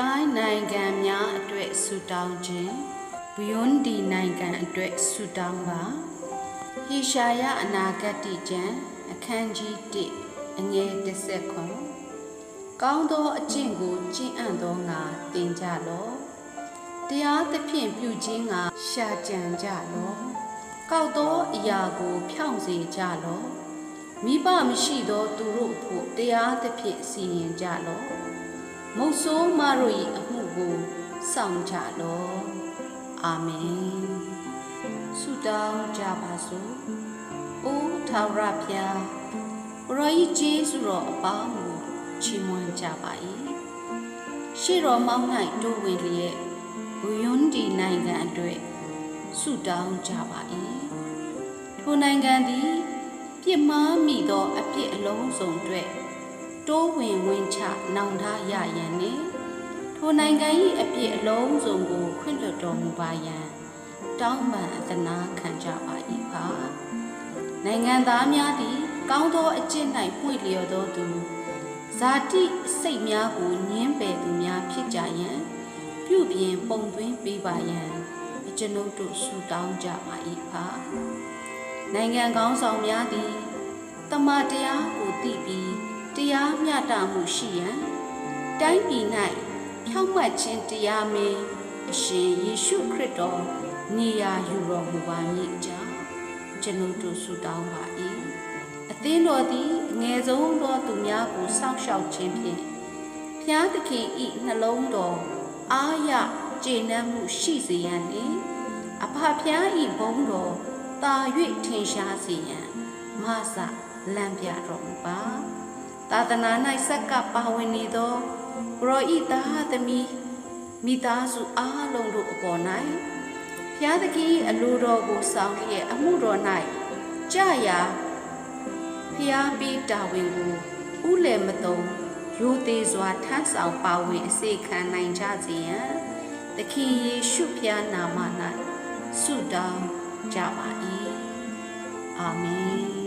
တိုင်းနိုင်ငံများအတွက်ဆုတောင်းခြင်းဘယွန်းဒီနိုင်ငံအတွက်ဆုတောင်းပါဟေရှာယအနာဂတ်ကျမ်းအခန်းကြီး1အငယ်19ကောင်းသောအကျင့်ကိုကျင့်အံ့သောငါသင်ကြလော့တရားသဖြင့်ပြုခြင်းငါရှာကြံကြလော့ကောက်သောအရာကိုဖြောင့်စေကြလော့မိဘမရှိသောသူတို့ဖို့တရားသဖြင့်စီရင်ကြလော့မုတ်ဆိုးမတို့၏အမှုကိုဆောင်ကြလော့အာမင်ဆုတောင်းကြပါစို့အိုထာဝရဘုရားဘုရားကြီးကျေးဇူးတော်အပေါင်းကိုချီးမွမ်းကြပါ၏ရှေ့တော်မောင်း၌တိုးဝင်လျက်ဘယွန်းဒီနိုင်ငံအတွက်ဆုတောင်းကြပါ၏ထိုနိုင်ငံသည်ပြစ်မှားမိသောအပြစ်အလုံးစုံအတွက်တိုးဝင်ဝင်ချနောင်တရရန်နှင့်ထိုနိုင်ငံ၏အပြစ်အလုံးစုံကိုခွင့်လွှတ်တော်မူပါရန်တောင်းပန်အသနာခံကြပါ၏ပါနိုင်ငံသားများသည်ကောင်းသောအကျင့်၌ပွေ့လျော်သောသူဇာတိစိတ်များကိုညှင်းပယ်သူများဖြစ်ကြရန်ပြုပြင်ပုံသွင်းပေးပါရန်ကျွန်ုပ်တို့ဆုတောင်းကြပါ၏ပါနိုင်ငံကောင်းဆောင်များသည်တမန်တရားကိုသိပြီးတရားမျှတမှုရှိရန်တိုင်းပြည်၌ဖြောင့်မတ်ခြင်းတရားမင်းအရှင်ယေရှုခရစ်တော်နေရာယူတော်မူပါမည်အကြောင်းကျွန်ုပ်တို့ဆုတောင်းပါ၏အသင်းတော်သည်အငယ်ဆုံးသောသူများကိုစောင့်ရှောက်ခြင်းဖြင့်ဖျားသခင်၏နှလုံးတော်အားရကျေနပ်မှုရှိစေရန်နှင့်အဖဖျား၏ဘုန်းတော်တာ၍ထင်ရှားစေရန်မဆလမ်းပြတော်မူပါသာသနာ၌ဆက်ကပါဝင်နေသောပရောဤသားသမီးမိသားစုအားလုံးတို့အပေါ်၌ဘုရားသခင်အလိုတော်ကိုဆောင်လျက်အမှုတော်၌ကြာရာဘုရားပေးတာဝန်ကိုဥလည်မတုံရိုသေစွာထမ်းဆောင်ပါဝင်အစေခံနိုင်ကြစေရန်သခင်ယေရှုဖျားနာမ၌ဆုတောင်းကြပါ၏အာမင်